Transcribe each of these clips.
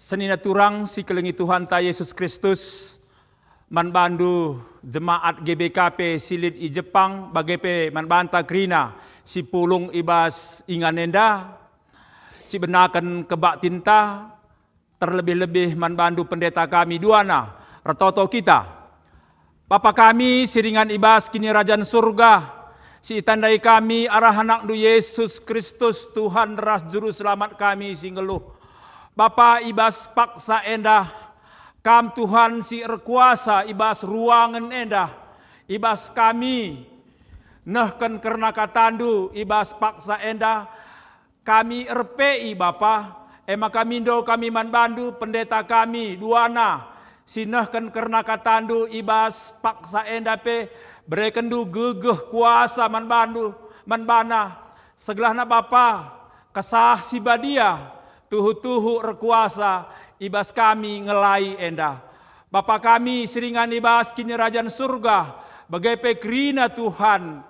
Senina turang si kelengi Tuhan ta Yesus Kristus man bandu jemaat GBKP silit i Jepang bagepe man banta krina si pulung ibas inganenda si benakan kebak tinta terlebih-lebih man bandu pendeta kami duana retoto kita Bapa kami siringan ibas kini rajan surga si tandai kami arah anak du Yesus Kristus Tuhan ras juru selamat kami si ngeluh Bapa ibas paksa endah kam Tuhan si erkuasa ibas ruangan endah ibas kami nehken karena katandu ibas paksa endah kami RPI Bapa ema kami do kami man bandu pendeta kami duana sinehken karena katandu ibas paksa endape berekendu gegeh kuasa man bandu man bana segelahna Bapa kesah si badia tuhu-tuhu rekuasa ibas kami ngelai endah Bapa kami seringan ibas kini rajan surga bagai krina Tuhan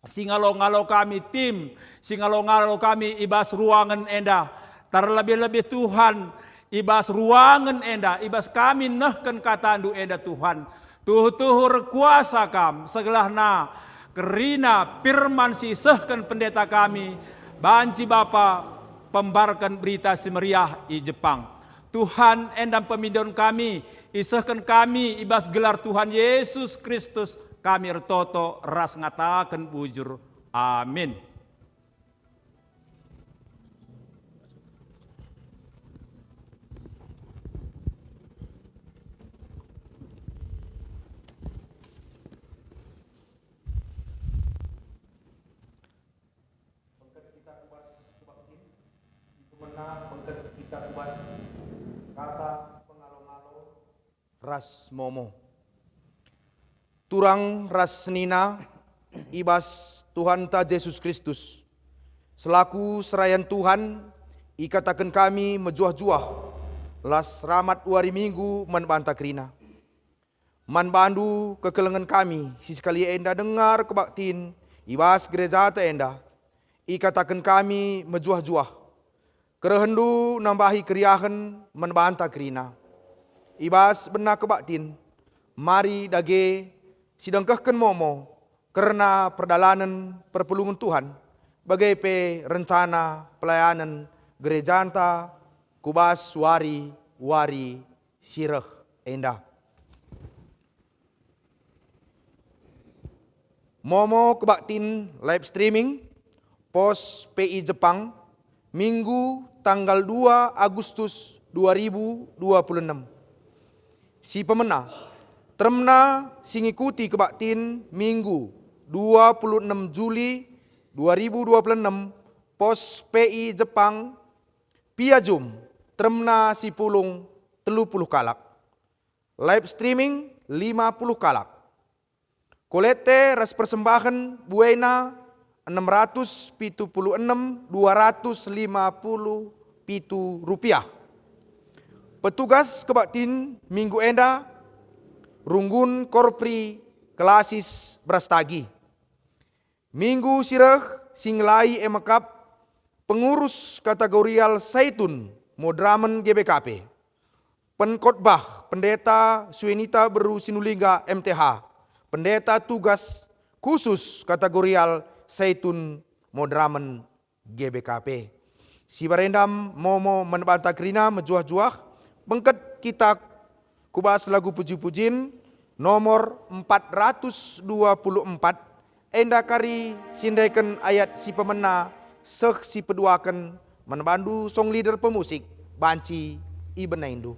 singalo-ngalo kami tim singalo-ngalo kami ibas ruangan endah terlebih-lebih Tuhan ibas ruangan endah ibas kami nehken katandu endah Tuhan tuhu-tuhu rekuasa kam segelahna kerina firman sisehken pendeta kami banci Bapa pembarkan berita semeriah i Jepang Tuhan endam pemindon kami isehken kami ibas gelar Tuhan Yesus Kristus kami ertoto ras ngatakan bujur amin. Kita kubas kata pengalo-ngalo ras momo turang ras senina ibas Tuhan ta Yesus Kristus selaku serayan Tuhan ikatakan kami mejuah-juah las ramat wari minggu man banta krina man bandu kekelengan kami si sekali enda dengar kebaktin ibas gereja ta enda ikatakan kami mejuah-juah kerehendu nambahi kriahen menbanta krina ibas benak kebaktin mari dage sidangkahkan momo karena perdalanan perpulungan Tuhan bagai pe rencana pelayanan gerejanta kubas wari sireh endah momo kebaktin live streaming pos PI Jepang Minggu tanggal 2 Agustus 2026. Si pemena termena singikuti kebaktin Minggu 26 Juli 2026 pos PI Jepang Piajum termena si pulung 30 kalak. Live streaming 50 kalak. Kolete ras persembahan buena 676.250 rupiah. Petugas kebaktin minggu enda runggun korpri kelasis brastagi. Minggu sireh singlai emakap pengurus kategorial Saitun Modramen GBKP. Penkotbah pendeta Suenita Beru Sinulinga MTH. Pendeta tugas khusus kategorial Saitun Modramen GBKP. Si barendam momo menbanta krina mejuah-juah bengket kita kubas lagu puji-pujin nomor 424 endakari sindaikan ayat si pemena seh si peduakan menbandu song leader pemusik banci ibenaindu.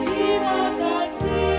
Terima kasih.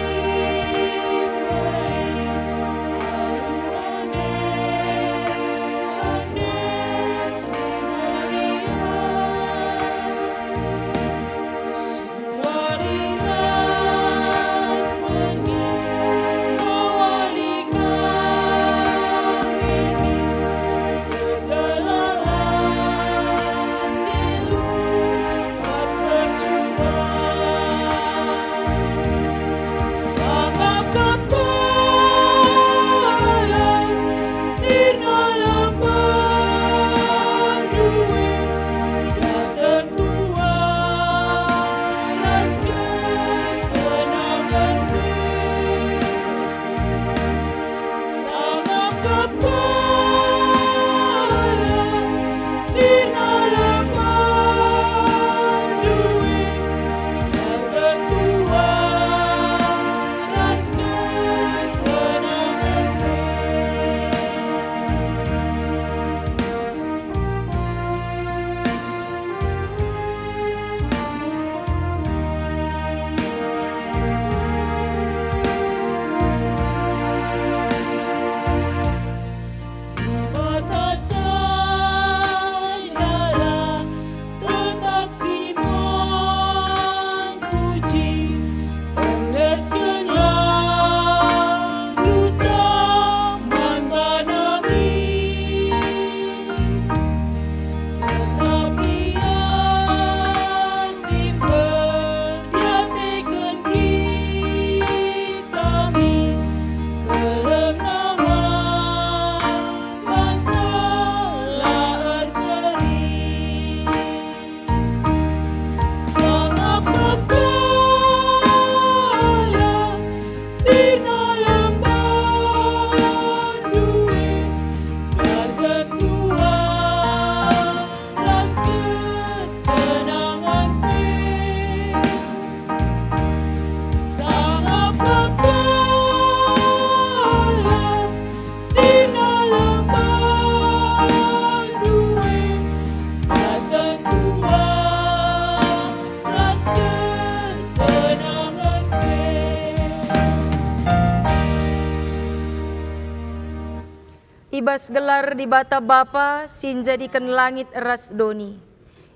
Ibas gelar di bata Bapa, sin jadikan langit eras doni.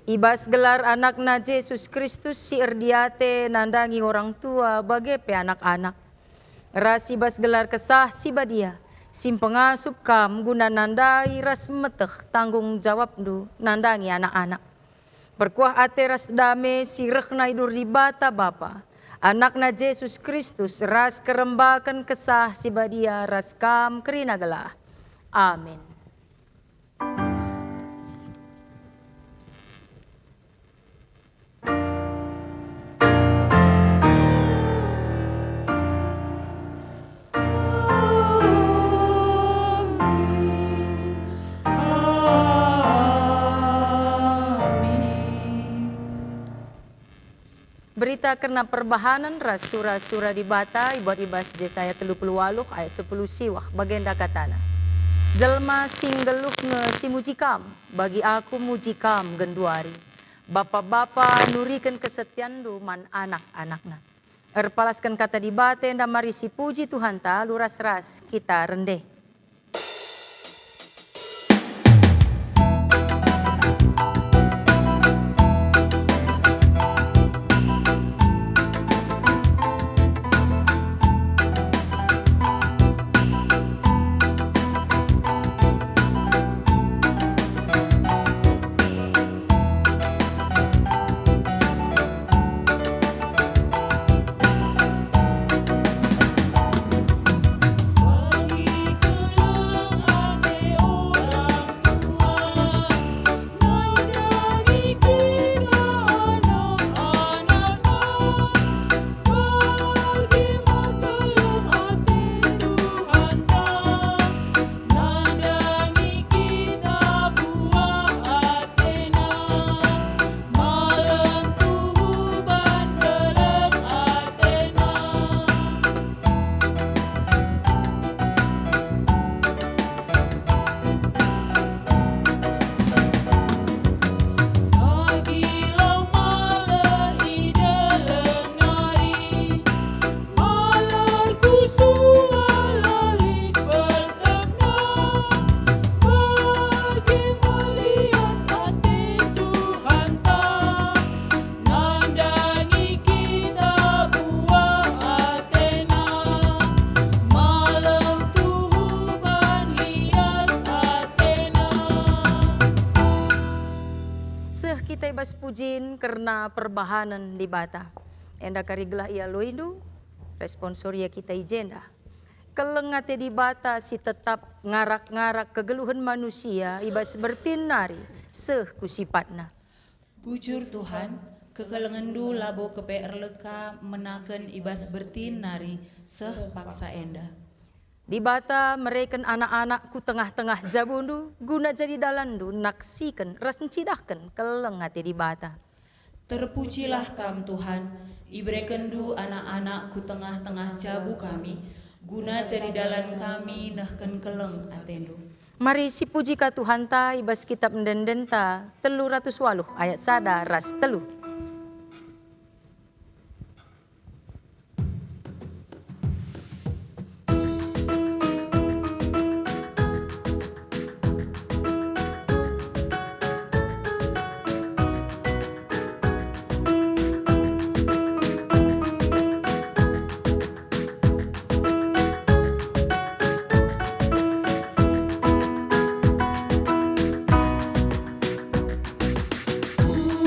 Ibas gelar anakna Yesus Kristus si erdiate nandangi orang tua bagepe anak-anak. Ras ibas gelar kesah si badia, sim pengasup kam guna nandai ras meteh tanggung jawab du nandangi anak-anak. Berkuah ate ras dame si rehna idur di bata Bapa. Anakna Yesus Kristus ras kerembakan kesah si badia ras kam kerina gelah. Amin. Berita karena perbahanan ras sura-sura di bata ibuat ibas Yesaya 38 ayat 10 siwah bagenda katana. Jelma sing geluh nge si mujikam, bagi aku mujikam genduari. Bapa-bapa nurikan kesetian du man anak-anakna. Erpalaskan kata di bate nda mari si puji Tuhan ta luras ras kita rendeh. Kita ibas pujin karena perbahanan di bata. Enda karigelah ia loindu, responsor ya kita ijenda. Kelengate di bata si tetap ngarak-ngarak kegeluhan manusia ibas bertinari seh kusipatna. Bujur Tuhan, kekelengan du labo keper leka menaken ibas bertinari seh paksa enda. Di bata mereken anak-anakku tengah-tengah jabundu guna jadi dalandu naksikan ras cidahkan kelengate di bata. Terpujilah kam Tuhan, ibreken du anak-anakku tengah-tengah jabu kami guna jadi dalan kami nahken keleng atendu. Mari si puji ka Tuhan ta ibas kitab mendendenta 308 ayat sada ras 3.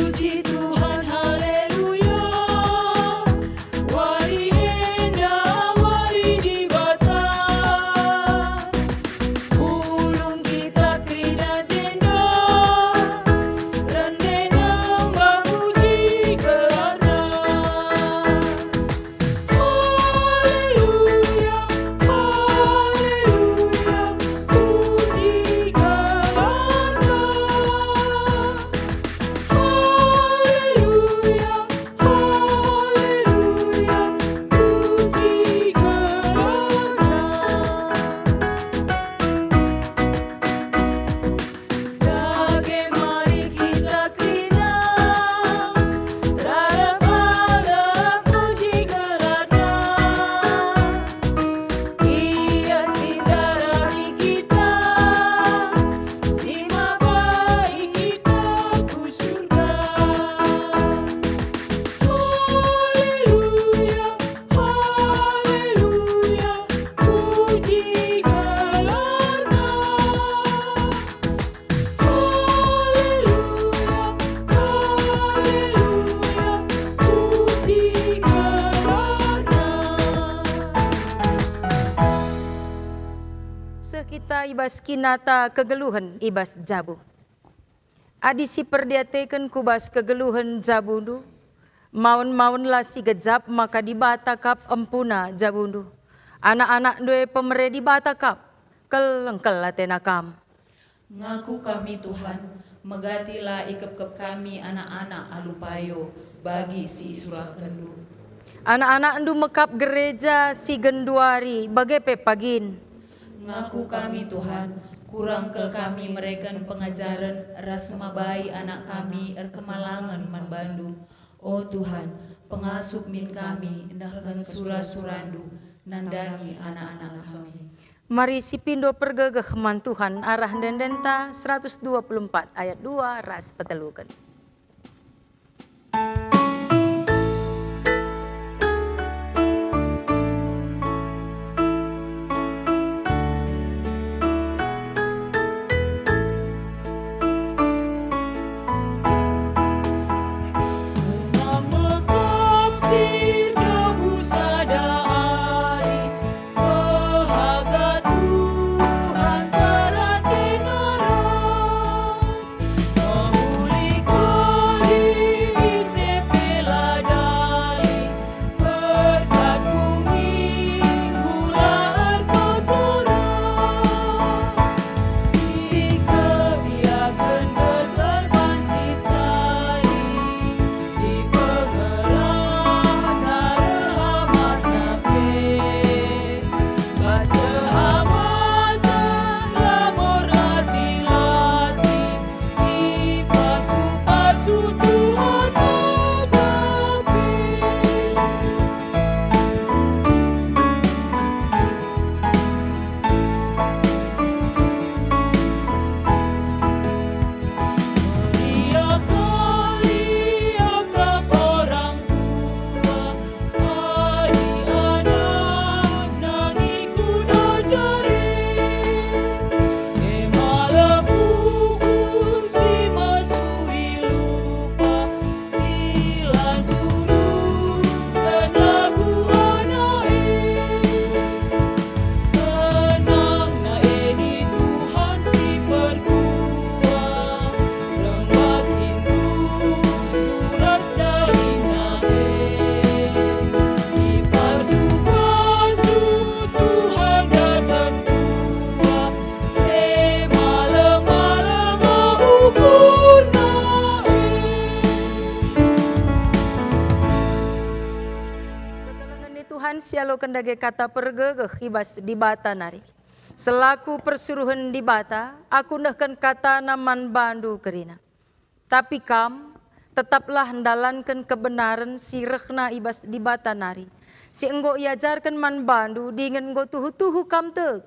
Puji Tuhan. kita ibas kinata kegeluhan ibas jabu. Adi si perdiateken kubas kegeluhan jabundu. Maun-maunlah si gejap maka dibatakap empuna jabundu. Anak-anak due pemere dibatakap kelengkel latenakam. Ngaku kami Tuhan, megatilah ikep-kep kami anak-anak alupayo bagi si surah kendu. Anak-anak ndu mekap gereja si genduari bagai pepagin. Ngaku kami Tuhan, kurang kel kami mereken pengajaran ras mabai anak kami kemalangan man Bandu. Oh Tuhan, pengasup min kami endahkan surah-surandu nandangi anak-anak kami. Mari si pindo pergegeh man Tuhan arah dendenta 124 ayat 2 ras petelukan. Sialo kendage kata pergegeh ibas di bata nari. Selaku persuruhan di bata, aku nehken kata naman Bandu kerina. Tapi kam tetaplah hendalankan kebenaran si rehna ibas di bata nari. Si enggo iajarkan man Bandu dengan enggo tuhu-tuhu kam tek.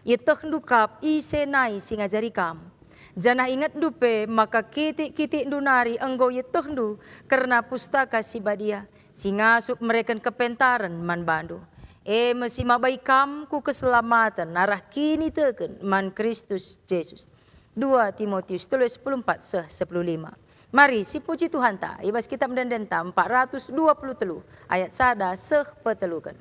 Yeteh ndukap isenai si ngajari kam. Janah ingat dupe maka kitik-kitik nari enggo yeteh ndu karena pustaka si badia. Singa sup mereka kepentaran man Bandu. Mesi mabai kam ku keselamatan arah kini teken man Kristus Yesus. 2 Timotius 3:14-15. Mari si puji Tuhan ta ibas kitab dendenta 420 ayat sada seh petelukan.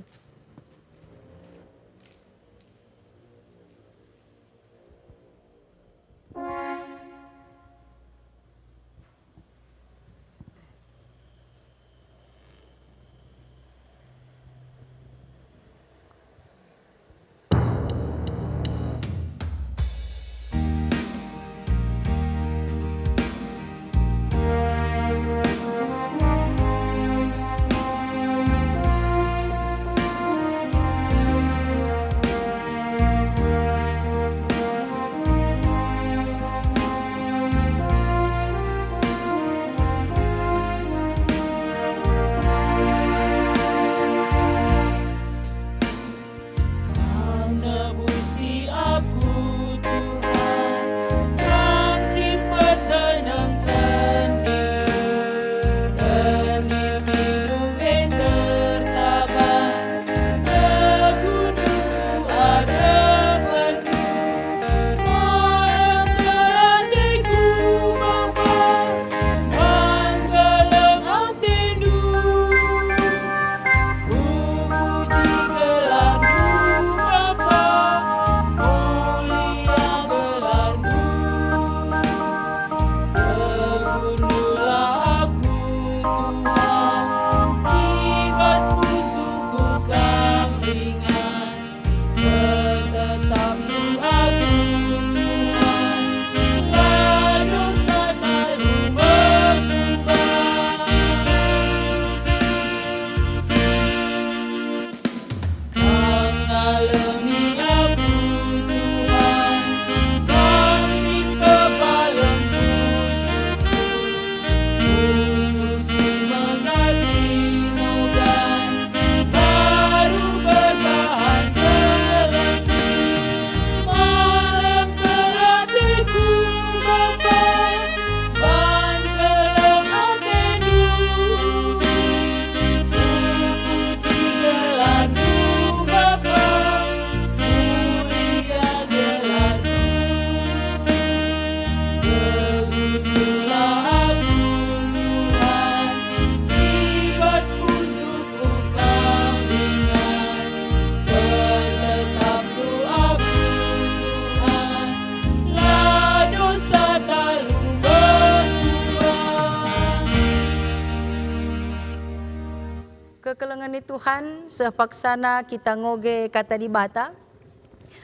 kekelengan Tuhan, sepaksana kita ngoge kata di bata.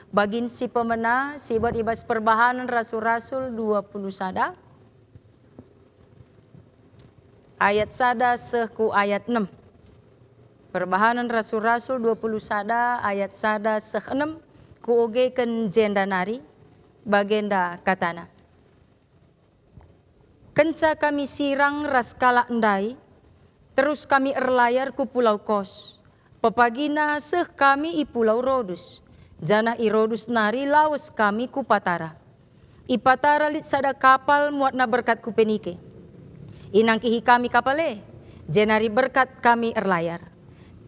Bagin si pemena, si buat ibas perbahanan rasul-rasul 20 sada. Ayat sada seku ayat 6. Perbahanan rasul-rasul 20 sada, ayat sada seh 6. Ku oge ken jenda nari, bagenda katana. Kenca kami sirang raskala endai, terus kami erlayar ku pulau Kos. Pepagina seh kami i pulau Rodus. Jana i Rodus nari lawas kami ku Patara. I Patara lit sada kapal muat na berkat ku Penike. Inangkihi kami kapale, jenari berkat kami erlayar.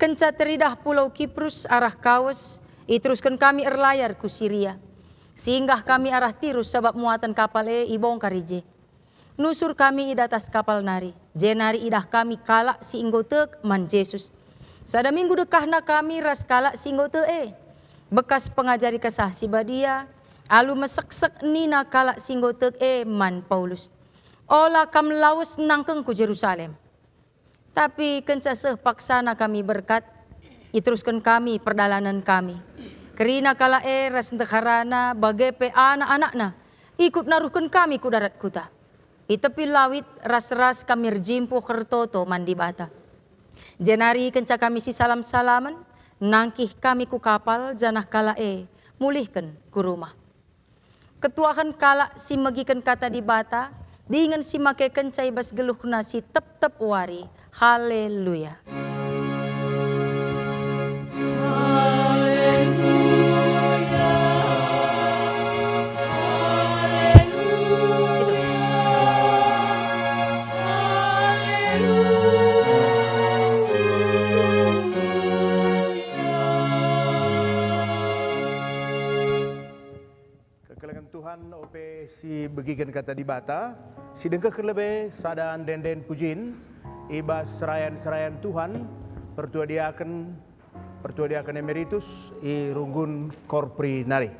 Kenca teridah pulau Kiprus arah Kawas, iteruskan kami erlayar ku Syria. Singgah kami arah Tirus sebab muatan kapale ibongkar ije. Nusur kami ida atas kapal nari, jenari idah kami kalak si inggotek man Yesus. Sada minggu dekahna kami ras kalak si inggote bekas pengajari kesah si badia, alu mesek-sek nina kalak si inggotek man Paulus. Ola kam lawas nangkeng ku Jerusalem. Tapi kenca seh paksana kami berkat, iteruskan kami perdalanan kami. Kerina kala ras ntekarana bagepe anak-anakna, ikut naruhkan kami ku darat kuta. I tepi lawit ras-ras kami rjimpo kertoto mandi bata. Jenari kenca kami si salam-salaman, nangkih kami ku kapal janah kala mulihkan ku rumah. Ketuahan kala si megikan kata di bata, diingan si make kenca ibas geluhna si tep-tep wari. Haleluya. Tuhan ope si begikan kata di bata, si dengke kelebe sadaan denden pujin, ibas serayan-serayan Tuhan, pertua diaken emeritus, i runggun korpri nari.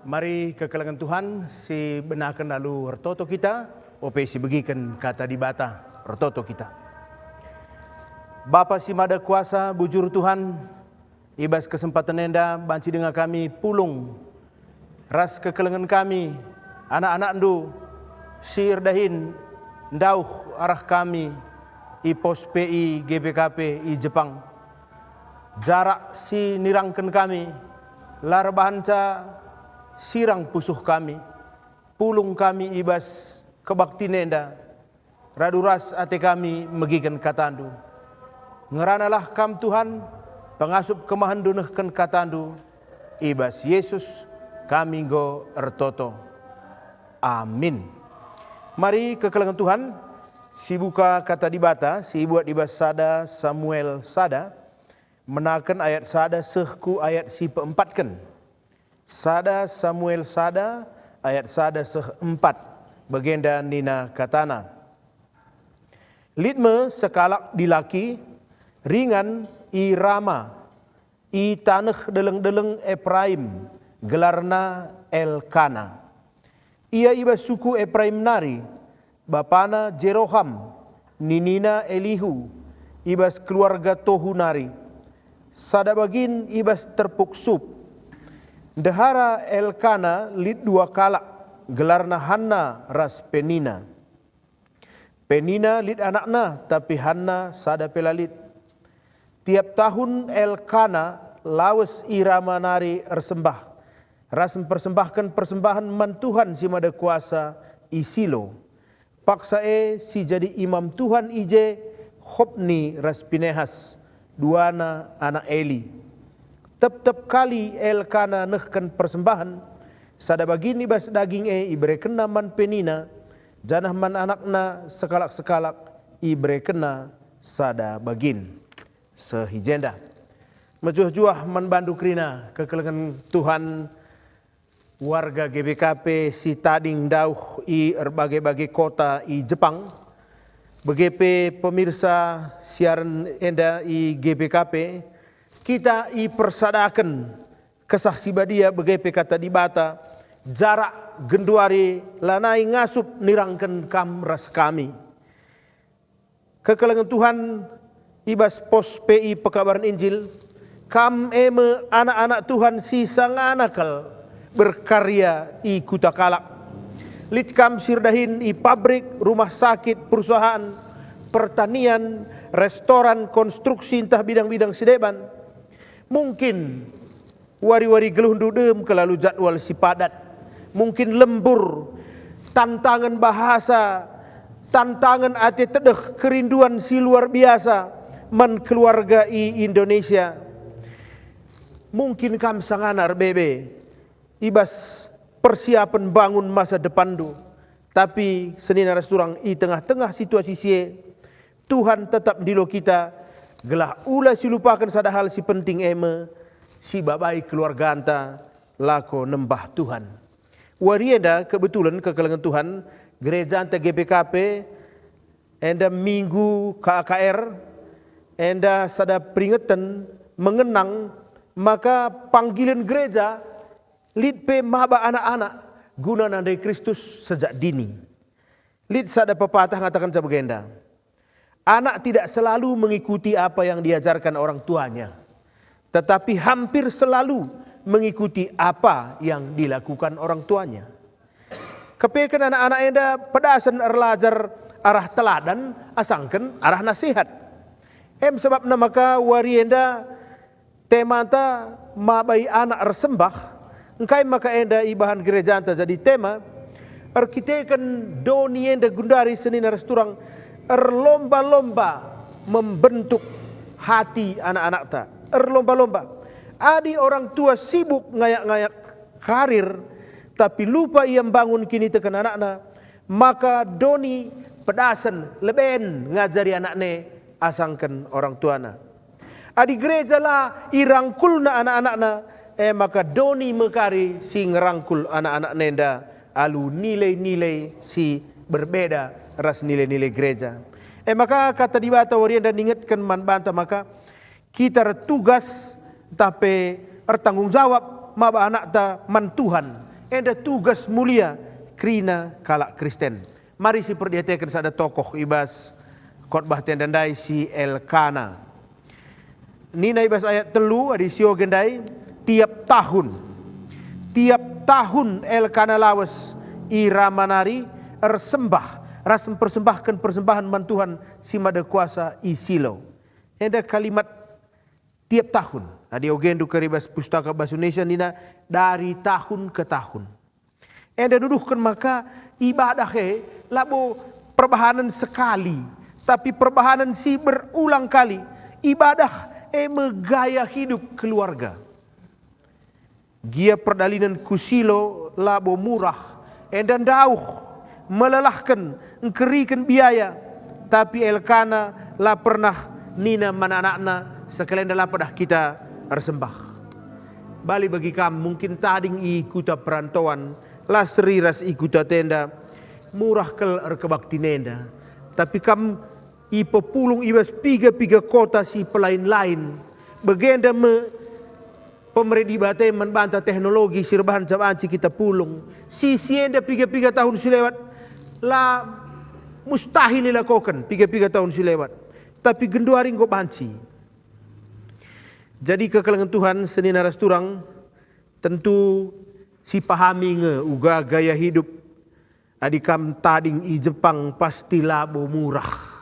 Mari kekelangan Tuhan si benakan lalu retoto kita, ope si begikan kata di bata retoto kita. Bapa si mada kuasa bujur Tuhan, ibas kesempatan enda banci dengan kami pulung ras kekelangan kami, anak-anak ndu si irdahin ndauh arah kami i pos PI GBKP i Jepang. Jarak si nirangkan kami, lar bahanca sirang pusuh kami, pulung kami ibas kebakti nenda, raduras ate kami megikan katandu. Ngeranalah kam Tuhan, pengasup kemahandunahkan katandu, ibas Yesus kami go ertoto. Amin. Mari kekelangan Tuhan, si buka kata di bata, si buat ibas sada Samuel sada, menakan ayat sada sehku ayat si peempatkan. Sada Samuel sada ayat sada seempat bagenda nina katana. Litme sekalak dilaki ringan i Rama i tanah deleng-deleng Efraim gelarna Elkana. Ia iba suku Efraim nari bapana Jeroham ninina Elihu ibas keluarga Tohu nari. Sada bagin ibas terpuk sup. Dahara Elkana lid dua kalak gelarna Hanna ras Penina. Penina lid anakna tapi Hanna sada pelalit. Tiap tahun Elkana lawas irama nari ersembah. Ras mempersembahkan persembahan man Tuhan si mada kuasa isilo. Paksa si jadi imam Tuhan ije Hopni ras Pinehas. Duana anak Eli. Tep-tep kali Elkana nehkan persembahan, sada bagini bas daging ibre kena man Penina, janah man anakna sekalak-sekalak ibre kena sada bagin. Sehijenda. Majuh-juah man bandu krina kekelengan Tuhan warga GBKP si tading dauh i berbagai-bagai kota i Jepang. BGP pemirsa siaran enda i GBKP, kita i persadakan kesah sibadia BGP kata di bata, jarak genduari lanai ngasup nirangkan kam ras kami. Kekelangan Tuhan ibas pos PI pekabaran Injil, kam eme anak-anak Tuhan sisa nganakal berkarya i kutakalak. Lit kam sirdahin i pabrik, rumah sakit, perusahaan, pertanian, restoran, konstruksi entah bidang-bidang sedeban. Mungkin wari-wari gelundu dem kelalu jadwal si padat. Mungkin lembur, tantangan bahasa, tantangan ati tedeh kerinduan si luar biasa man keluarga i Indonesia. Mungkin kam sanganar bebe ibas persiapan bangun masa depan du. Tapi senina rasturang i tengah-tengah situasi sie, Tuhan tetap dilo kita gelah ulah si lupakan sada hal si penting eme si babai keluarga anta lako nembah Tuhan. Warienda kebetulan kekelangan Tuhan gereja anta GBKP enda minggu KKR enda sada peringatan mengenang maka panggilan gereja lid pe maba anak-anak guna nandai Kristus sejak dini. Lid sada pepatah ngatakan sabagenda, anak tidak selalu mengikuti apa yang diajarkan orang tuanya, tetapi hampir selalu mengikuti apa yang dilakukan orang tuanya. Kepekan anak-anak enda pedasan erlajar arah teladan asangkan arah nasihat. Sebab maka warienda temata mabai anak ersembah, engkai maka enda ibahan gereja anta jadi tema arkitekan doni enda gundari senina resturang erlomba-lomba membentuk hati anak-anak ta. Erlomba-lomba. Adi orang tua sibuk ngayak-ngayak karir, tapi lupa ia bangun kini tekan anak-anak. Maka doni pedasan leben ngajari anaknya asangkan orang tuana. Adi gereja lah irangkulna anak-anakna. Maka doni mekari si ngerangkul anak-anak nenda. Alu nilai-nilai si berbeda ras nilai-nilai gereja. Maka kata di bata warian dan ingatkan man banta maka kita tugas tapi bertanggung jawab maba anak ta man Tuhan enda tugas mulia krina kalak Kristen. Mari si perhatikan sada tokoh ibas khotbah tendandai si Elkana. Nina ibas ayat telu adi sio gendai tiap tahun Elkana lawas iramanari rasem persembahkan persembahan mantuhan si mada kuasa isilo. Enda kalimat tiap tahun. Adi ogendu karibas pustaka bahasa Indonesia nina dari tahun ke tahun. Enda duduhkan maka ibadah labo perbahanan sekali, tapi perbahanan si berulang kali. Ibadah megaya hidup keluarga. Gia perdalinan kusilo labo murah, dan dauh melelahkan, engkerikan biaya. Tapi Elkana la pernah nina mana-anakna sekalian dalam padah kita bersembah. Bali bagi kamu mungkin tading ikuta perantauan, la seriras ikuta tenda, murah kel kebakti nenda. Tapi kamu ipepulung ibas piga kota si pelain-lain. Begenda pemerintah bate membantah teknologi sirbahan cabanci kita pulung. Si enda piga tahun silewat la mustahil dilakukan piga tahun silewat. Tapi genduaring kok banci. Jadi kekalangan Tuhan seni naras turang tentu si pahami uga gaya hidup adikam tading i Jepang pasti labo murah.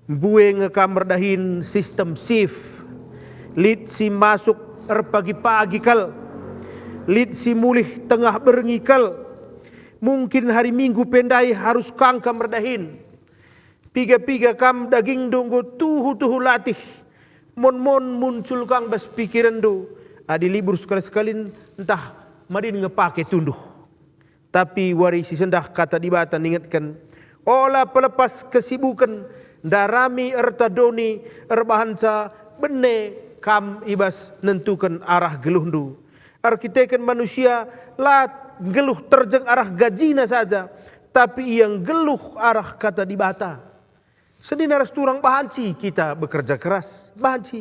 Bue ngekam merdahin sistem shift. Lid si masuk pagi-pagi kal. Lid si mulih tengah berngikal. Mungkin hari Minggu pendai harus kangkam merdahin. Piga kam daging donggo tuhu latih. Mon muncul kang bas pikiran do. Adi libur sekali-sekali entah madin ngepake tunduh. Tapi warisi sendah kata dibatan ingatkan. Olah pelepas kesibukan. Darami ertadoni erbahansa bene kam ibas nentukan arah geluhndu. Arkiteken manusia la geluh terjeng arah gajina saja. Tapi yang geluh arah kata dibata. Seni naras turang bahanci kita bekerja keras. Bahanci.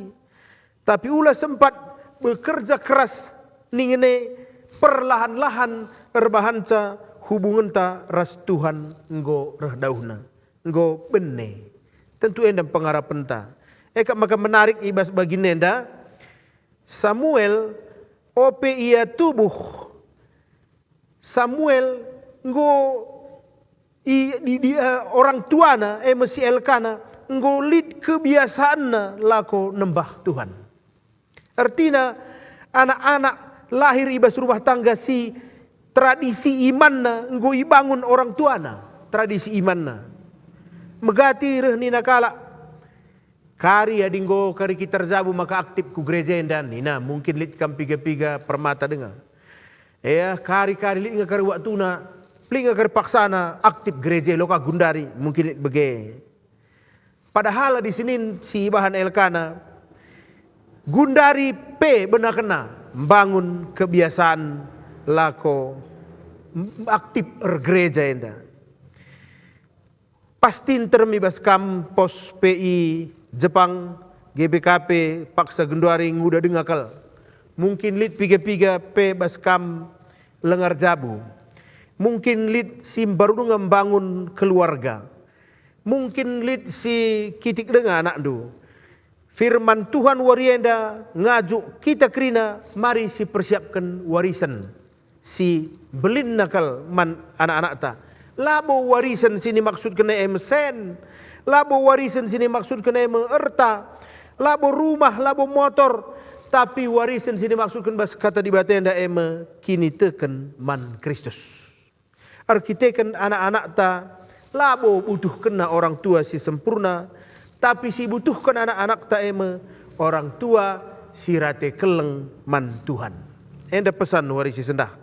Tapi ulah sempat bekerja keras. Ningene perlahan-lahan erbahanca hubungan ta ras Tuhan nggo rehdauhna. Nggo bene. Tentu endam pengharapan ta. Maka menarik ibas bagi nenda. Samuel ope ia tubuh. Samuel nggo orang tuana mesi Elkana ngolit kebiasaan lako nembah Tuhan. Artinya anak-anak lahir ibas rumah tangga si tradisi imanna nggo ibangun orang tuana. Tradisi imanna. Megati reh nina kala. Kari adinggo kari kita terjabu maka aktif ku gereja dan nina mungkin lit kam piga permata dengar. Kari lit ngakari waktuna. Plinga kerpaksana aktif gereja loka gundari mungkin bege. Padahal di sini si bahan Elkana gundari benar kena membangun kebiasaan lako aktif gereja enda. Pastin termibas kam pos PI Jepang GBKP paksa genduari nguda dengakal. Mungkin lit piga bas kam lengar jabu. Mungkin lid si baru membangun keluarga. Mungkin lid si kitik dengan anak du. Firman Tuhan warienda ngajuk kita kerina mari si persiapkan warisan. Si belin nakal man anak-anak ta. Labo warisan sini maksud kena sen. Labo warisan sini maksud kena erta. Labo rumah, labo motor. Tapi warisan sini maksudkan bas kata di batenda kini teken man Kristus. Arkiteken anak-anak ta labo butuh kena orang tua si sempurna, tapi si butuhkan anak-anak ta orang tua si rate keleng man Tuhan. Enda pesan warisi sendah.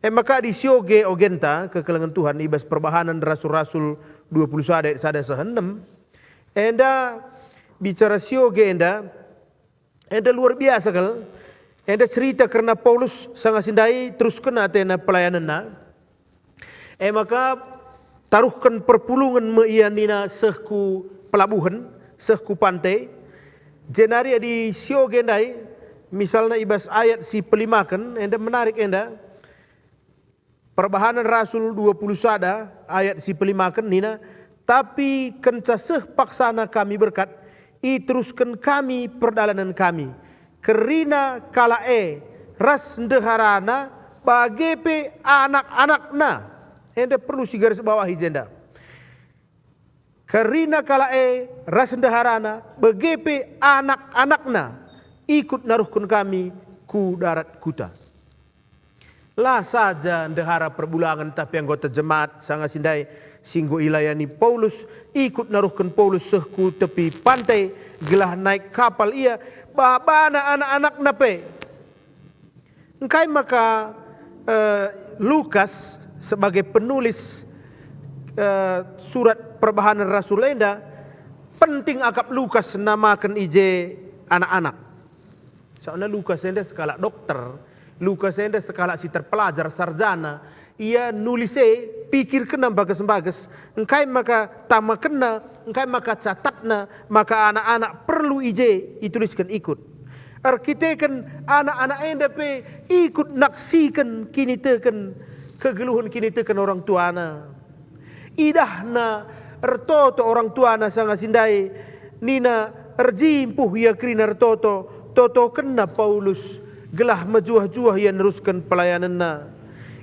Maka di sioge ogenta kekelengan Tuhan ibas perbahanan rasul-rasul 20 sada sehenem. Enda bicara sioge enda luar biasa kal. Enda cerita karena Paulus sangat sindai terus kena tena pelayananna. Maka taruhkan perpulungan meianina sehku pelabuhan, sehku pantai. Jenari di siogendai, misalnya ibas ayat si pelimakan, enda menarik enda. Perbahanan Rasul 20 sada ayat si pelimakan nina, tapi kencaseh paksana kami berkat, teruskan kami perjalanan kami. Kerina kalae ras ndeharana bagepe anak-anakna. Enda perlu si garis bawah jenda. Kerina kalae ras ndeharana bagepe anak-anakna ikut naruhkan kami ku darat kuta. Lah saja ndehara perbulangan tapi anggota jemaat sangat sindai singgo ilayani Paulus ikut naruhkan Paulus sehku tepi pantai gelah naik kapal ia babana anak-anak nape. Engkai maka Lukas sebagai penulis surat perbahanan Rasul enda penting akap Lukas namakan ije anak-anak. Soalnya Lukas enda skala dokter, Lukas enda skala si terpelajar sarjana, ia nulise pikir kena bagas-bagas, engkai maka tama kena, engkai maka catatna, maka anak-anak perlu ije dituliskan ikut. Arkiteken anak-anak enda pe ikut naksikan kini teken kegeluhan kini teken orang tuana. Idahna ertoto orang tuana sangat sindai nina erjimpuh ya krina ertoto toto kena Paulus gelah majuah-juah yang neruskan pelayananna.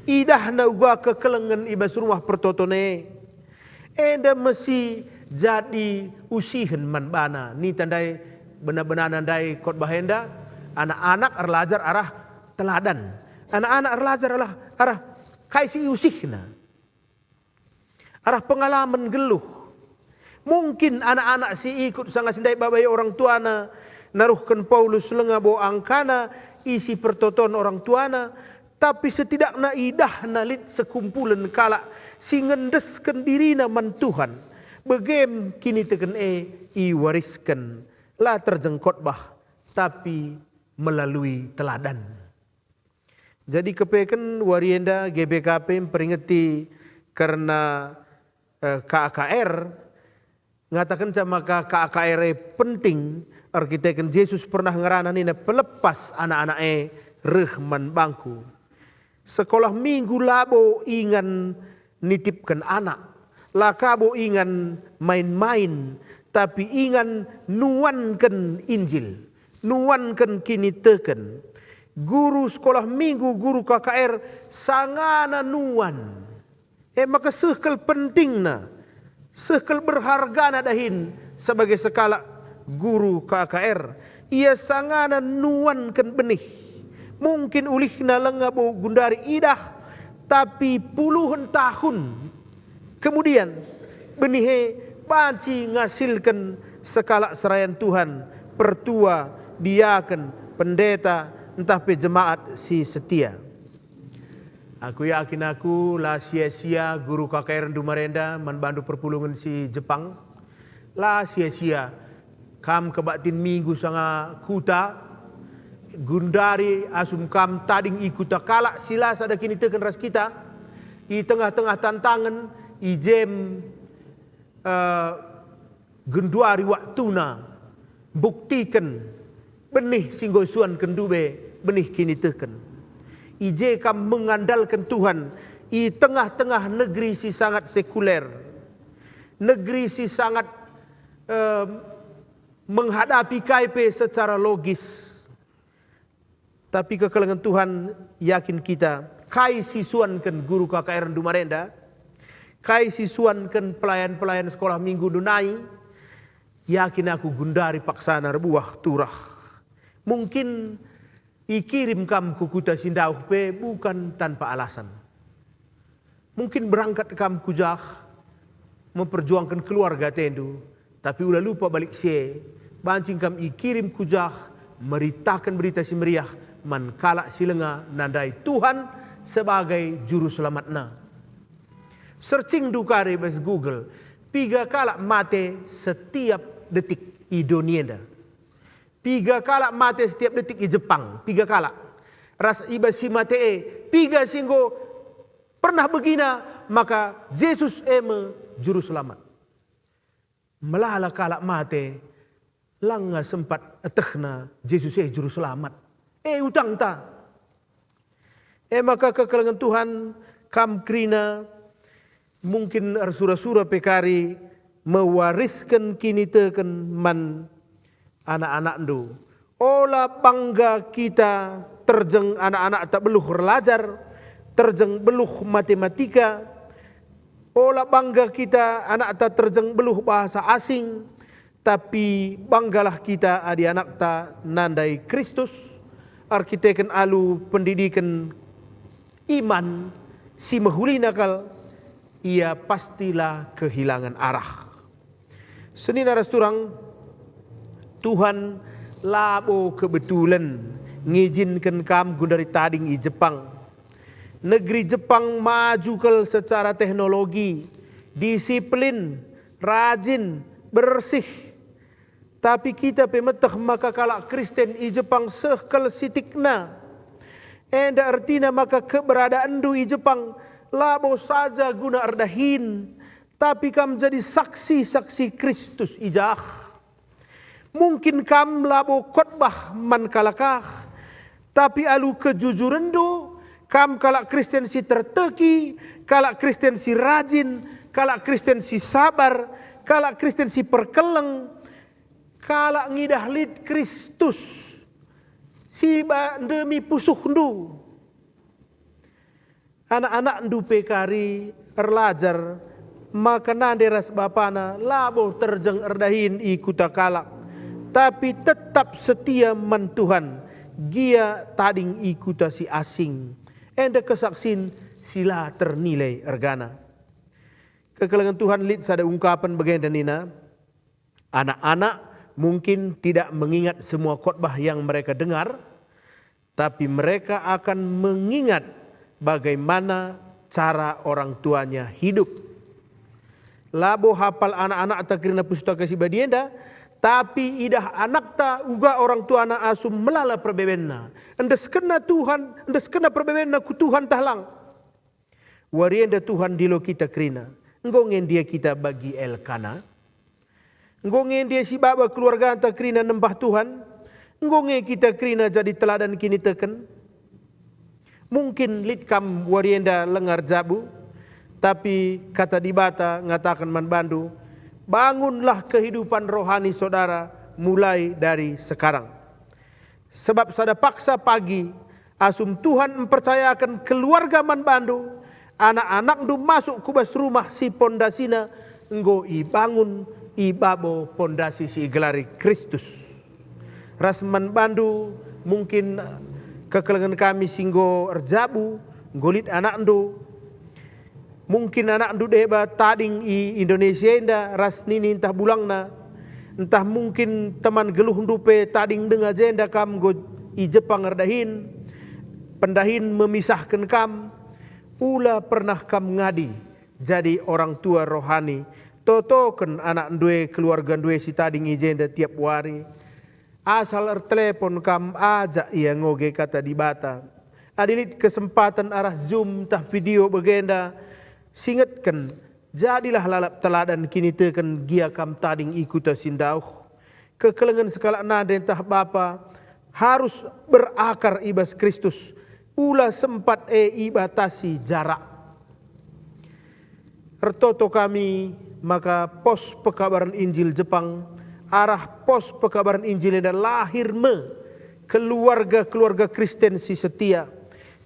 Idahna uga kekelengan ibas rumah pertotone. Enda mesti jadi usihan manbana. Ni tandai benar-benar nandai khotbah enda. Anak-anak erlajar arah teladan. Anak-anak erlajar arah kaisi usihna. Arah pengalaman geluh. Mungkin anak-anak si ikut sangat sindai babai orang tuana. Naruhkan Paulus lengabo angkana isi pertoton orang tuana, tapi setidaknya idahna lit sekumpulan kala si ngendeskan dirina man Tuhan begem kini teken iwariskan lah terjengkot bah tapi melalui teladan. Jadi kepeken warienda GBKP peringati karena KKR ngatakan sama KKR penting. Arkiteken Yesus pernah ngerana nina pelepas anak-anak rehman bangku. Sekolah minggu labo ingan nitipkan anak. Lakabo ingan main-main. Tapi ingan nuankan Injil. Nuankan kini teken. Guru sekolah minggu, guru KKR sangana nuan. Maka sekal pentingna. Sekal berhargana dahin sebagai sekala guru KKR, ia sangana nuankan benih. Mungkin ulihna lengabo gundari idah, tapi puluhan tahun kemudian benih banci ngasilkan sekala serayan Tuhan, pertua, diaken, pendeta, entah pe jemaat si setia. Aku yakin aku lah sia-sia guru KKR Dumarenda manbandu perpulungan si Jepang. Lah sia-sia kam kebatin minggu sanga kuta gundari asum kam tading ikuta kalak sila sada kini teken ras kita i tengah-tengah tantangan ijem genduari waktuna buktikan benih singgosuan kendube benih kini teken ije kam mengandalkan Tuhan i tengah-tengah negeri si sangat sekuler, negeri si sangat menghadapi KIP secara logis. Tapi kekelengan Tuhan yakin kita kai sisuankan guru KKR Dumarenda, kai sisuankan pelayan-pelayan sekolah minggu Dunai, yakin aku gundari paksana rebuah turah. Mungkin ikirim kam ku kuta sindauh pe bukan tanpa alasan. Mungkin berangkat kam kujah memperjuangkan keluarga tendu, tapi ulah lupa balik sie. Bancing kam ikirim kujah meritakan berita si meriah man kalak silenga nandai Tuhan sebagai juru selamatna. Searching dukare bas Google, 3 kalak mate setiap detik di Donienda. 3 kalak mate setiap detik di Jepang, 3 kalak. Ras iba si mate 3 singgo pernah begina maka Yesus juru selamat. Melala kalak mate langga sempat etehna Yesus juru selamat. Utang ta. Maka kekelengan Tuhan kam krina mungkin sura-sura pekari mewariskan kini teken man anak-anak ndu. Ola bangga kita terjeng anak-anak tak beluh belajar, terjeng beluh matematika. Ola bangga kita anak tak terjeng beluh bahasa asing, tapi banggalah kita adi anak tak nandai Kristus. Arkiteken alu pendidikan iman si mahuli nakal, ia pastilah kehilangan arah. Seni naras turang, Tuhan labo kebetulan ngizinkan kam dari tading i Jepang. Negeri Jepang maju secara teknologi, disiplin, rajin, bersih. Tapi kita pemetah maka kalak Kristen i Jepang sekal sitikna. Enda artinya maka keberadaan du i Jepang labo saja guna ardahin. Tapi kam jadi saksi-saksi Kristus ijah. Mungkin kam labo khotbah man kalakah. Tapi alu kejujuran du, kam kalak Kristen si terteki, kalak Kristen si rajin, kalak Kristen si sabar, kalak Kristen si perkeleng, kalak ngidah lid Kristus si demi pusuh ndu. Anak-anak ndu pekari erlajar maka nanderas bapana labo terjeng erdahin ikuta kalak, tapi tetap setia man Tuhan. Gia tading ikuta si asing. Enda kesaksin sila ternilai ergana. Kekelengan Tuhan lid sada ungkapan bagian nina. Anak-anak mungkin tidak mengingat semua khotbah yang mereka dengar, tapi mereka akan mengingat bagaimana cara orang tuanya hidup. Labo hafal anak-anak tak kirina pustaka si badienda, tapi idah anak ta uga orang tua anak asum melala perbebenna. Endes kena Tuhan, endes kena perbebenna ku Tuhan tahlang. Warienda Tuhan dilo kita krina. Ngongen dia kita bagi Elkana. Ngongen dia si baba keluarga anta krina nembah Tuhan. Ngongen kita krina jadi teladan kini teken. Mungkin litkam warienda lengar jabu. Tapi kata dibata ngatakan man bandu. Bangunlah kehidupan rohani saudara mulai dari sekarang. Sebab sada paksa pagi asum Tuhan mempercayakan keluarga man bandu, anak-anak du masuk kubas rumah si pondasina, enggo i bangun i babo pondasi si gelari Kristus. Rasman bandu mungkin kekelengan kami singgo erjabu, ngolit anak du. Mungkin anak ndu deba tading i Indonesia inda ras nini entah bulangna. Entah mungkin teman geluh ndupe tading denga jenda kam go i Jepang erdahin. Pendahin memisahkan kam. Ula pernah kam ngadi jadi orang tua rohani. Totoken anak ndue keluarga ndue si tading i jenda tiap wari. Asal telepon kam ajak ia ngoge kata dibata. Adilit kesempatan arah Zoom tah video bagenda. Singetkan, jadilah lalap teladan kini teken gia kam tading ikuta sindauh. Kekelengan sekala nada entah bapa harus berakar ibas Kristus. Ula sempat ibatasi jarak. Ertoto kami maka pos pekabaran Injil Jepang, arah pos pekabaran Injil dan lahir keluarga-keluarga Kristen si setia.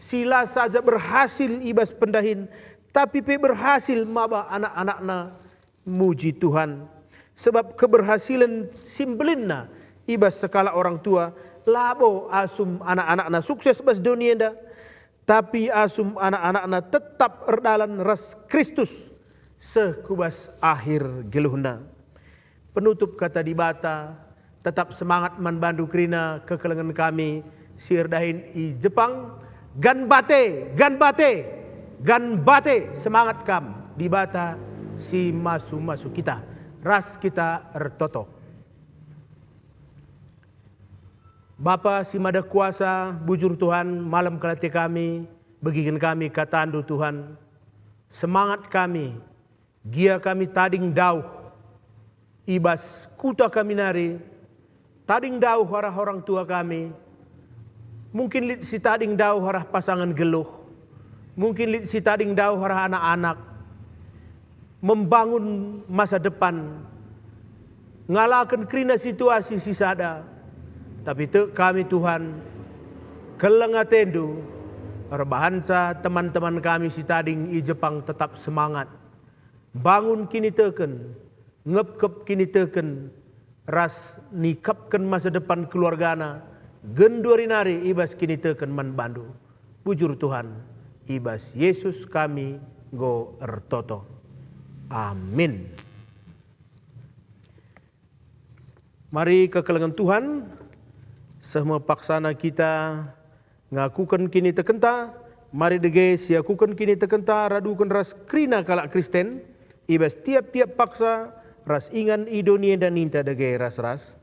Sila saja berhasil ibas pendahin, tapi berhasil maba anak-anakna muji Tuhan. Sebab keberhasilan simbelinna ibas sekala orang tua. Labo asum anak-anakna sukses bas dunia dah. Tapi asum anak-anakna tetap erdalan ras Kristus. Sekubas akhir geluhna. Penutup kata dibata. Tetap semangat man bandu krina kekelengan kami. Sirdahin i Jepang. Gan bate, gan bate. Gan bate semangat kam dibata si masu-masu kita. Ras kita ertoto. Bapa si mada kuasa bujur Tuhan malam kelati kami. Bagikan kami katandu Tuhan. Semangat kami. Gia kami tading dauh. Ibas kuta kami nari. Tading dauh harah orang tua kami. Mungkin si tading dauh harah pasangan geluh. Mungkin si tading dau harah anak-anak membangun masa depan, ngalakan kerina situasi si sada. Tapi kami Tuhan kelengatendu perbahansa teman-teman kami si tading i Jepang tetap semangat. Bangun kini teken, ngep kini teken, ras nikapkan masa depan keluargana, genduarinari ibas kini teken man bandu. Bujur Tuhan, ibas Yesus kami go ertoto. Amin. Mari kekelengan Tuhan, semua paksana kita ngakukan kini tekenta, mari dege siakukan kini tekenta, radukan ras krina kalak Kristen, ibas tiap-tiap paksa, ras ingan idonia dan ninta dege ras-ras.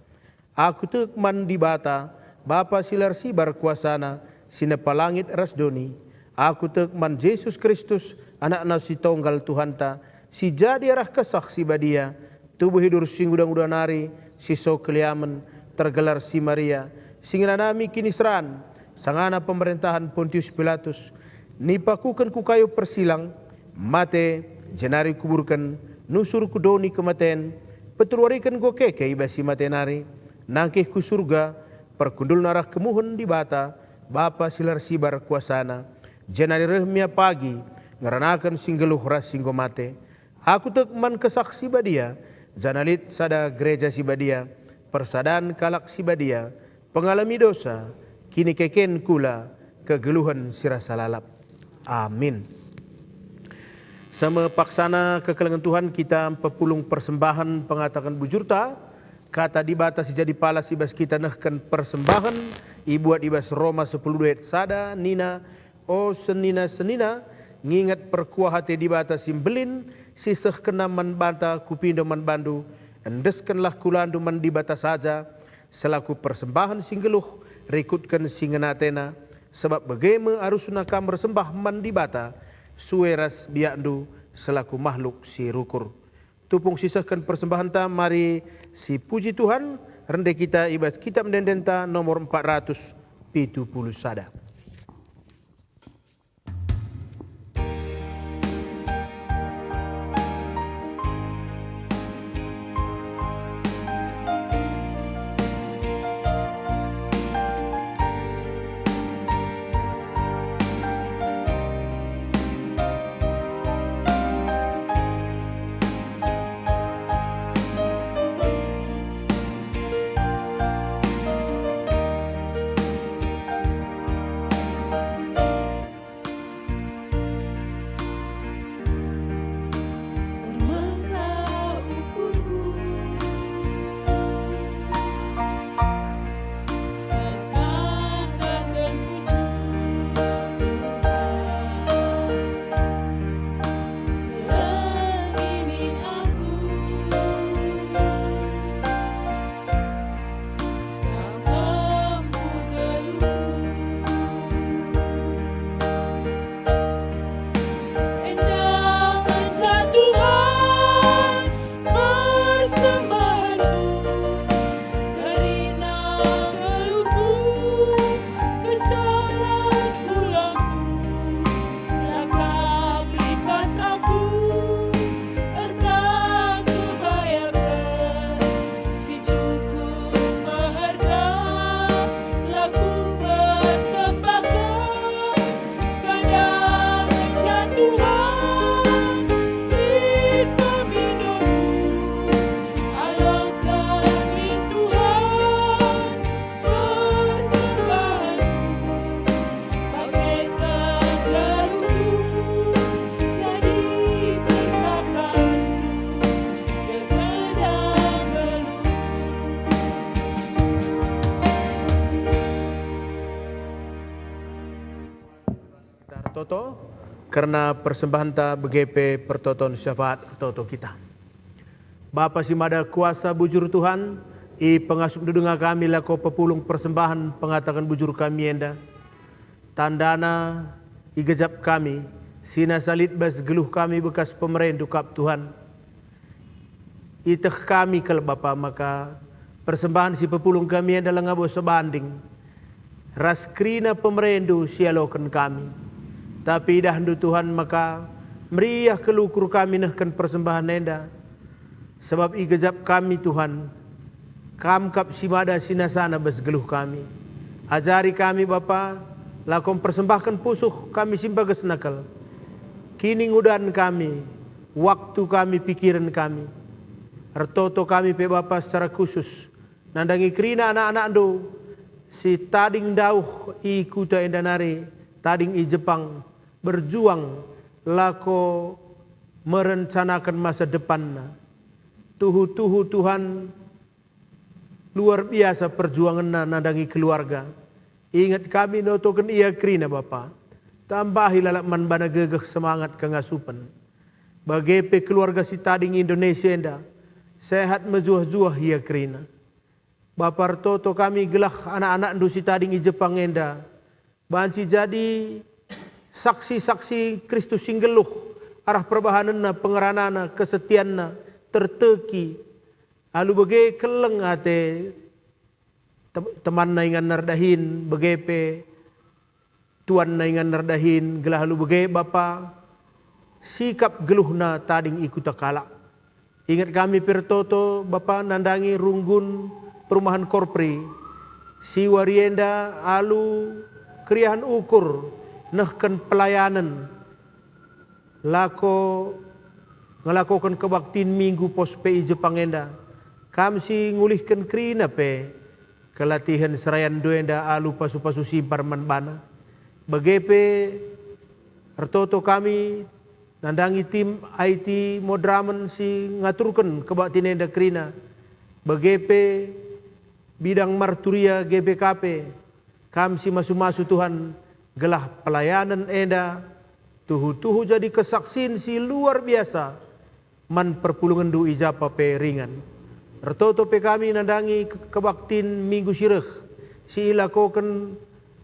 Aku tek man di bata, Bapa silar sibar kuasana, sinepa langit ras doni. Aku tek man Yesus Kristus, anak nasi tonggal Tuhanta, si jadi arah kesak si badia, tubuh hidur sing udang-udang nari, si so keliaman, tergelar si Maria, singinanami kini seran, sangana pemerintahan Pontius Pilatus, nipakukan ku kayu persilang, mate, jenari kuburkan, nusur ku doni kematen, peturwarikan go keke ibasi matenari, nangkih ku surga, perkundul narah kemuhun di bata, Bapa silar sibar kuasana, jenari rehmia pagi, ngeranakan singgeluh ras singgo mate, aku tek man kesaksi badia, janalit sada gereja si badia, persadaan kalak si badia, pengalami dosa, kini keken kula, kegeluhan sirasa lalap. Amin. Sama paksana kekelengan Tuhan kita pepulung persembahan pengatakan bujurta, kata dibatas jadi palas ibas kita nehkan persembahan, ibuat ibas Roma 10 duit sada, nina, o senina, ngingat perkuah hati dibatas simbelin, sisah kena man banta kupindo man bandu, endeskanlah kulandu man dibatas saja, selaku persembahan singgeluh, rekutkan singenatena, sebab bagaimana arusuna kamar sembah man dibata, sueras biakdu selaku makhluk si rukur. Tupung sisahkan persembahan ta, mari si puji Tuhan, rendah kita ibas kitab mendendenta nomor 470 sada. Toto, karena persembahan ta BGP pertoton syafaat toto kita. Bapa si mada kuasa bujur Tuhan, i pengasup dudunga kami lako pepulung persembahan pengatakan bujur kami enda. Tandana i gejap kami, sina salit bas geluh kami bekas pemerintah kap Tuhan. Iteh kami kalau Bapa maka persembahan si pepulung kami adalah ngabo sebanding. Raskrina pemerintah sialokan kami. Tapi dah hendu Tuhan maka meriah kelukur kami nehkan persembahan nenda. Sebab igejap kami Tuhan, kamkap simada sinasana besgeluh kami. Ajari kami Bapa, lakom persembahkan pusuh kami simbagas nakal. Kini ngudan kami, waktu kami, pikiran kami. Ertoto kami pe Bapa secara khusus. Nandangi kerina anak-anak do, si tading dauh i kuta endanare, tading i Jepang, berjuang lako merencanakan masa depanna. Tuhu Tuhan luar biasa perjuangan nandangi keluarga. Ingat kami notokan ia kerina Bapa. Tambahi lalak manbana gegeh semangat kengasupan. Bagepe keluarga si tading Indonesia enda. Sehat mejuah-juah ia kerina. Bapa toto kami gelah anak-anak ndu si tading i Jepang enda. Banci jadi saksi-saksi Kristus singgeluh. Arah perbahanana, pengeranana, kesetianna. Terteki alu bege keleng ate teman naingan nardahin begepe tuan naingan nardahin gelah alu bege Bapa sikap geluhna tading ikut kalak. Ingat kami pertoto Bapa nandangi runggun perumahan korpri si warienda alu kriahan ukur nehkan pelayanan lako ngelakukan kebaktiin minggu pos PI Jepang enda. Kami si ngulihkan kerina pe kelatihan serayan doenda alu pasu-pasu simpar manbana. Bagepe ertoto kami nandangi tim IT modramen si ngaturkan kebaktiin enda kerina. Bagepe bidang marturia GBKP kami si masu-masu Tuhan gelah pelayanan enda. Tuhu jadi kesaksin si luar biasa. Man perpulungan du ijapa pe ringan. Ertoto pe kami nandangi kebaktin minggu sireh. Si ilakokan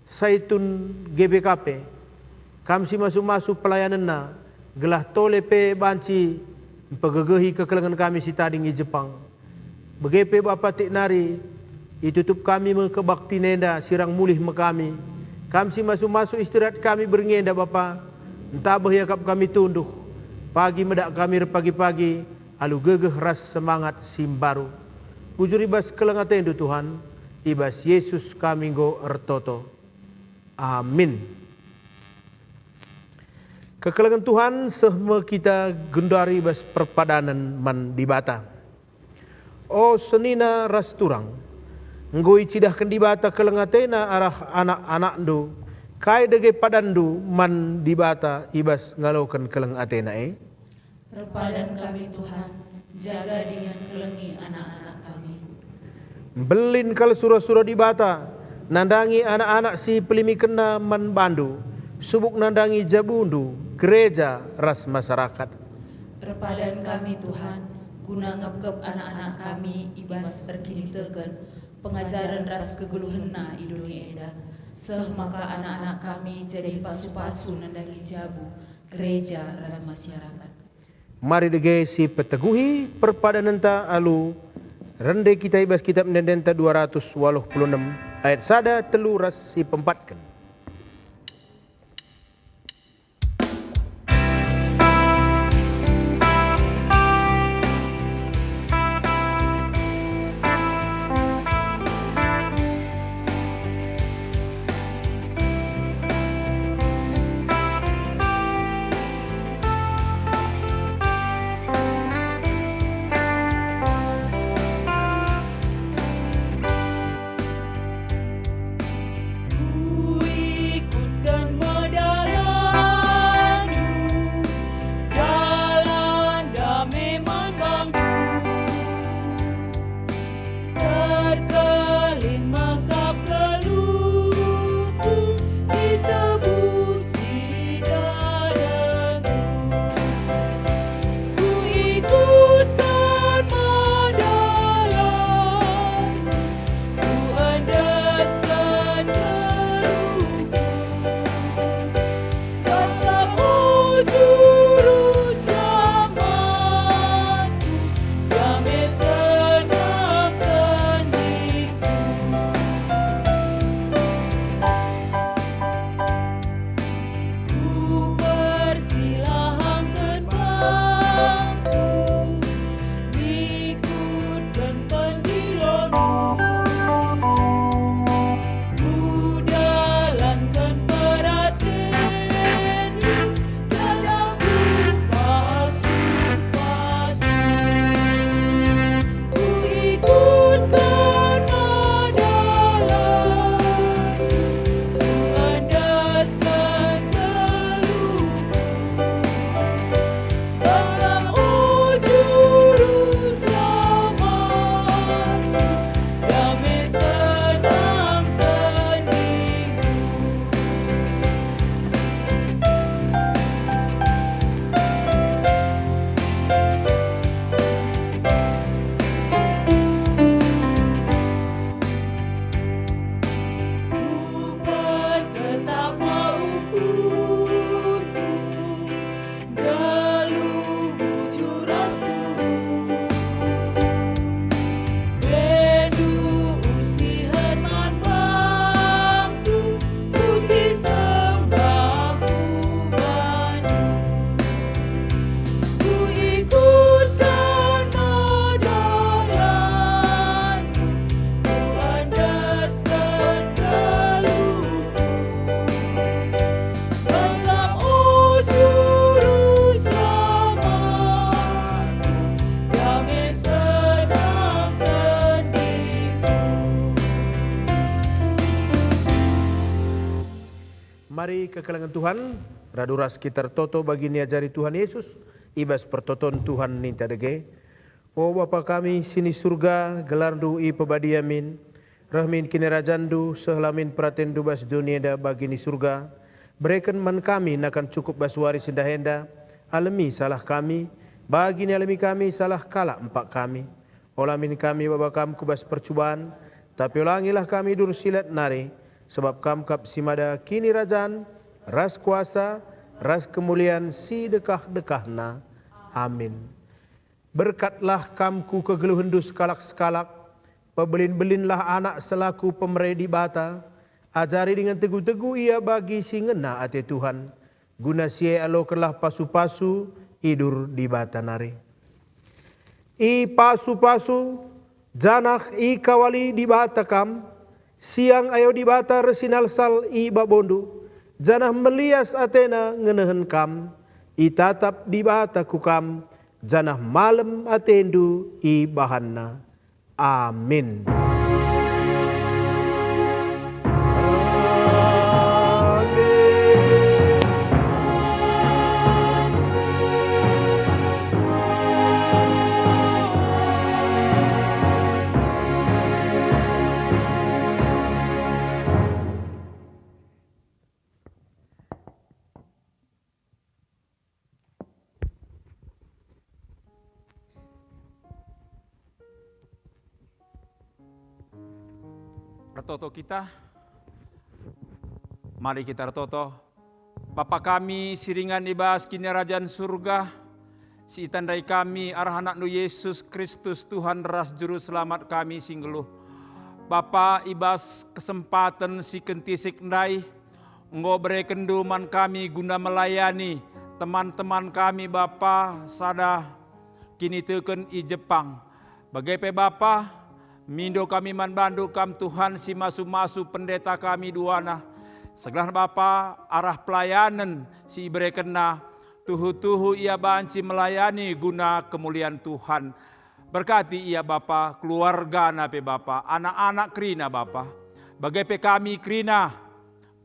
saitun GBKP. Kami si masuk-masuk pelayanan na. Gelah tole pe banci. Pegegehi kekelengan kami si tading i Jepang. Begepe Bapa tik nari. Itutup kami mengkebakti nenda sirang mulih mekami. Kami si masuk-masuk istirahat kami berngenda Bapa. Entah bahayakap kami tunduh. Pagi medak kami pagi-pagi, alu gegeh ras semangat simbaru. Bujur ibas kelengaten du Tuhan, ibas Yesus kami go ertoto. Amin. Kekelengan Tuhan sehme kita gendari ibas perpadanan man dibata. O senina ras turang, ngoi cidahkan dibata kelengatena arah anak-anak du. Kai dege padandu man dibata ibas ngalaukan keleng atena Perpadan kami Tuhan, jaga dengan kelengi anak-anak kami. Belin kal surah-surah dibata, nandangi anak-anak si pelimi kena man bandu, subuk nandangi jabundu, gereja ras masyarakat. Perpadan kami Tuhan, guna ngepkep anak-anak kami ibas erkini teken, pengajaran ras kegeluhenna i dunia eda. Seh maka anak-anak kami jadi pasu-pasu nandangi jabu, gereja ras masyarakat. Mari dege si peteguhi perpadanan ta alu rende kita ibas kitab nendenta 286 ayat sada telu ras si pempatkan. kami kekelangan Tuhan, raduras kita toto bagi niajari Tuhan Yesus, ibas pertoton Tuhan ninta dege. O Bapa kami sini surga, gelardu i pebadiamin, rahmin kini rajandu, sehlamin praten dubas dunia da bagi ni surga, berikan man kami nakan cukup baswari sendahenda, alami salah kami, bagi ni alami kami salah kalak empak kami. Olamin kami Bapa kam kubas percubaan, tapi ulangilah kami dur silat nari, sebab kam kap simada kini rajan, ras kuasa, ras kemuliaan si dekah-dekahna. Amin. Berkatlah kamku kegeluhendu sekalak-sekalak, pebelin-belinlah anak selaku pemeredi bata, ajari dengan teguh-teguh ia bagi si ngena ate Tuhan, guna sie alokelah pasu-pasu idur di bata nari. I pasu-pasu, janah i kawali di bata kam, siang ayo di bata resinal sal i babondu, janah melias atena ngenehen kam, i tatap di bata kukam, janah malam atendu i bahanna. Amin. Retoto kita, mari kita retoto. Bapa kami siringan ibas kini rajaan surga, si tandai kami arah anak nu Yesus Kristus Tuhan ras juru selamat kami singgeluh. Bapa ibas kesempatan si kentisik ndai, ngo berekenduman kami guna melayani teman-teman kami Bapa sada kini teken i Jepang. Bagai Bapa, mindo kami manbandu kam Tuhan si masu-masu pendeta kami duana. Segala Bapa arah pelayanan si berekena tuhu-tuhu ia banci melayani guna kemuliaan Tuhan. Berkati ia Bapa keluarga nape Bapa, anak-anak krina Bapa. Bagai kami krina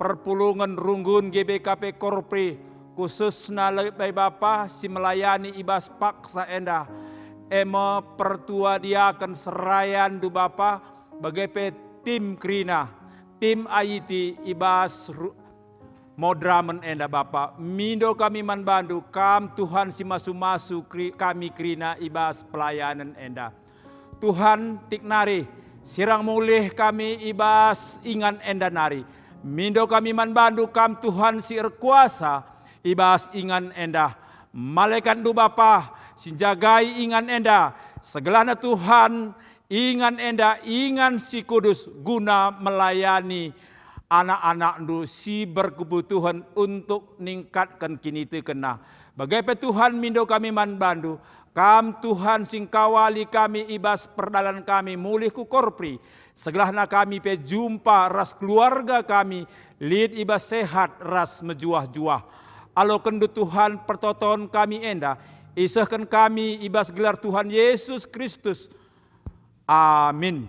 perpulungan runggun GBKP Korpri khususna lebih Bapa si melayani ibas paksa endah. Ema pertua dia akan serayan du Bapa bagai tim krina, tim IT ibas modramen enda Bapa. Mindo kami manbandu kam Tuhan si masu-masu kami krina ibas pelayanan enda. Tuhan tiknari sirang mulih kami ibas ingan enda nari. Mindo kami manbandu kam Tuhan si erkuasa ibas ingan enda. Malaikat du Bapa sinjagai ingan enda, segelana Tuhan ingan enda, ingan si kudus guna melayani anak-anak du si berkebutuhan untuk ningkatkan kini itu kena. Bagai Tuhan mindo kami manbandu, kam Tuhan sing kawali kami ibas perdalan kami mulih ku korpri, segelana kami pe jumpa ras keluarga kami, lid ibas sehat ras mejuah-juah. Alo kendu Tuhan pertoton kami enda, isahkan kami ibas gelar Tuhan Yesus Kristus. Amin.